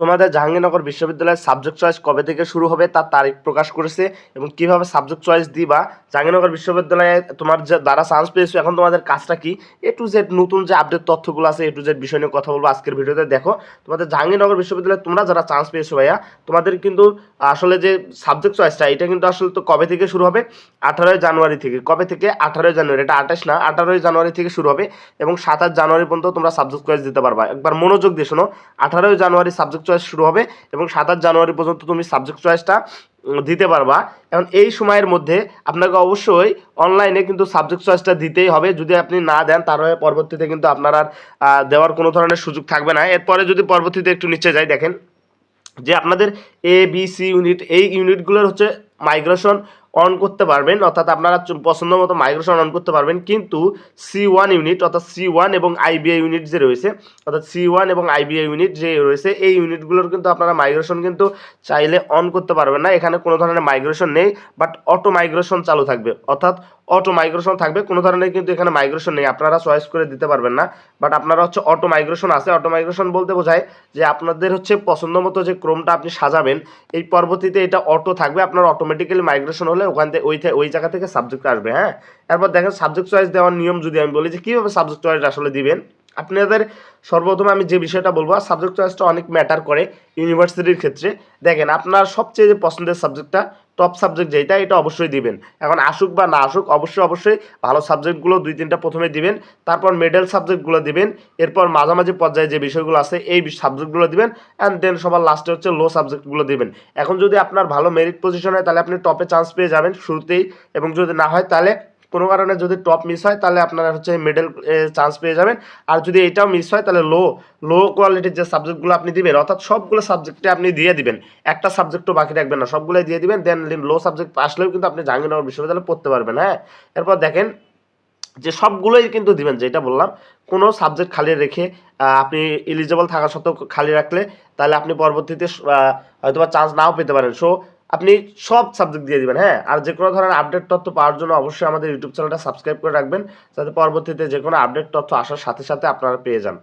তোমাদের জাহাঙ্গীরনগর বিশ্ববিদ্যালয়ের subject choice কবে থেকে শুরু হবে তার তারিখ প্রকাশ করেছে এবং কিভাবে সাবজেক্ট চয়েস দিবা। জাহাঙ্গীরনগর বিশ্ববিদ্যালয়ে তোমার যে দ্বারা চান্স পেয়েছো, এখন তোমাদের কাজটা কি, A to Z নতুন যে আপডেট তথ্যগুলো আছে A to Z বিষয় নিয়ে কথা বলবো আজকের ভিডিওতে। দেখো, তোমাদের জাহাঙ্গীরনগর বিশ্ববিদ্যালয়ে তোমরা যারা চান্স পেয়েছো ভাইয়া, তোমাদের কিন্তু আসলে যে সাবজেক্ট চয়েসটা এটা কিন্তু আসলে তো কবে থেকে শুরু হবে, 18 জানুয়ারি থেকে। কবে থেকে? 18 জানুয়ারি, এটা 28 না, 18 জানুয়ারি থেকে শুরু হবে এবং 27 জানুয়ারি পর্যন্ত তোমরা সাবজেক্ট চয়েস দিতে পারবা। একবার মনোযোগ দিয়ে শোনো, 18 জানুয়ারি সাবজেক্ট চয়েস শুরু হবে এবং 27 জানুয়ারি পর্যন্ত তুমি সাবজেক্ট চয়েসটা দিতে পারবা। এখন এই সময়ের মধ্যে আপনাকে অবশ্যই অনলাইনে কিন্তু সাবজেক্ট চয়েসটা দিতেই হবে। যদি আপনি না দেন তাহলে পরবর্তীতে কিন্তু আপনার আর দেওয়ার কোনো ধরনের সুযোগ থাকবে না। এরপরে যদি পরবর্তীতে একটু নিচে যাই, দেখেন যে আপনাদের A, B, C ইউনিট, এই ইউনিটগুলোর হচ্ছে মাইগ্রেশন অন করতে পারবেন, অর্থাৎ আপনারা পছন্দ মতো মাইগ্রেশন অন করতে পারবেন। কিন্তু C1 ইউনিট অর্থাৎ C1 এবং IBA ইউনিট যে রয়েছে, অর্থাৎ C1 এবং IBA ইউনিট যে রয়েছে, এই ইউনিটগুলোর কিন্তু আপনারা মাইগ্রেশন কিন্তু চাইলে অন করতে পারবেন না। এখানে কোনো ধরনের মাইগ্রেশন নেই, বাট অটো মাইগ্রেশন চালু থাকবে, অর্থাৎ অটো মাইগ্রেশন থাকবে। কোনো ধরনের কিন্তু এখানে মাইগ্রেশন নেই, আপনারা চয়েস করে দিতে পারবেন না। বাট আপনারা হচ্ছে অটো মাইগ্রেশন আছে। অটো মাইগ্রেশন বলতে বোঝায় যে আপনাদের হচ্ছে পছন্দ মতো যে ক্রোমটা আপনি সাজাবেন, এই পরবর্তীতে এটা অটো থাকবে, আপনার অটোমেটিক্যালি মাইগ্রেশন হলে ওখান থেকে ওই জায়গা থেকে সাবজেক্ট আসবে। হ্যাঁ, এরপর দেখেন সাবজেক্ট চয়েস দেওয়ার নিয়ম যদি আমি বলি যে কীভাবে সাবজেক্ট চয়েস আসলে দিবেন। আপনাদের সর্বপ্রথমে আমি যে বিষয়টা বলবো, সাবজেক্ট চয়েসটা অনেক ম্যাটার করে ইউনিভার্সিটির ক্ষেত্রে। দেখেন, আপনার সবচেয়ে যে পছন্দের সাবজেক্টটা, টপ সাবজেক্ট যেটা, এটা অবশ্যই দিবেন। এখন আসুক বা না আসুক, অবশ্যই ভালো সাবজেক্টগুলো 2-3টা প্রথমে দিবেন, তারপর মিডল সাবজেক্টগুলো দিবেন, এরপর মাঝামাঝি পর্যায়ে যে বিষয়গুলো আছে এই সাবজেক্টগুলো দিবেন, অ্যান্ড দেন সবার লাস্টে হচ্ছে লো সাবজেক্টগুলো দিবেন। এখন যদি আপনার ভালো মেরিট পজিশন হয় তাহলে আপনি টপে চান্স পেয়ে যাবেন শুরুতেই, এবং যদি না হয় তাহলে কোনো কারণে যদি টপ মিস হয় তাহলে আপনারা হচ্ছে মিডল চান্স পেয়ে যাবেন। আর যদি এটাও মিস হয় তাহলে লো কোয়ালিটির যে সাবজেক্টগুলো আপনি দিবেন, অর্থাৎ সবগুলো সাবজেক্টে আপনি দিয়ে দিবেন, একটা সাবজেক্টও বাকি রাখবেন না, সবগুলোই দিয়ে দিবেন। দেন লো সাবজেক্ট আসলেও কিন্তু আপনি জাহাঙ্গীরনগর বিশ্ববিদ্যালয়ে পড়তে পারবেন। হ্যাঁ, এরপর দেখেন যে সবগুলোই কিন্তু দিবেন, যেটা বললাম, কোনো সাবজেক্ট খালি রেখে আপনি এলিজেবল থাকা সত্ত্বেও খালি রাখলে তাহলে আপনি পরবর্তীতে হয়তো বা চান্স নাও পেতে পারেন। সো আপনি সব সাবজেক্ট দিয়ে দিবেন। হ্যাঁ, আর যে কোনো ধরনের আপডেট তথ্য পাওয়ার জন্য অবশ্যই আমাদের ইউটিউব চ্যানেলটা সাবস্ক্রাইব করে রাখবেন, যাতে পরবর্তীতে যে কোনো আপডেট তথ্য আসার সাথে সাথে আপনারা পেয়ে যান।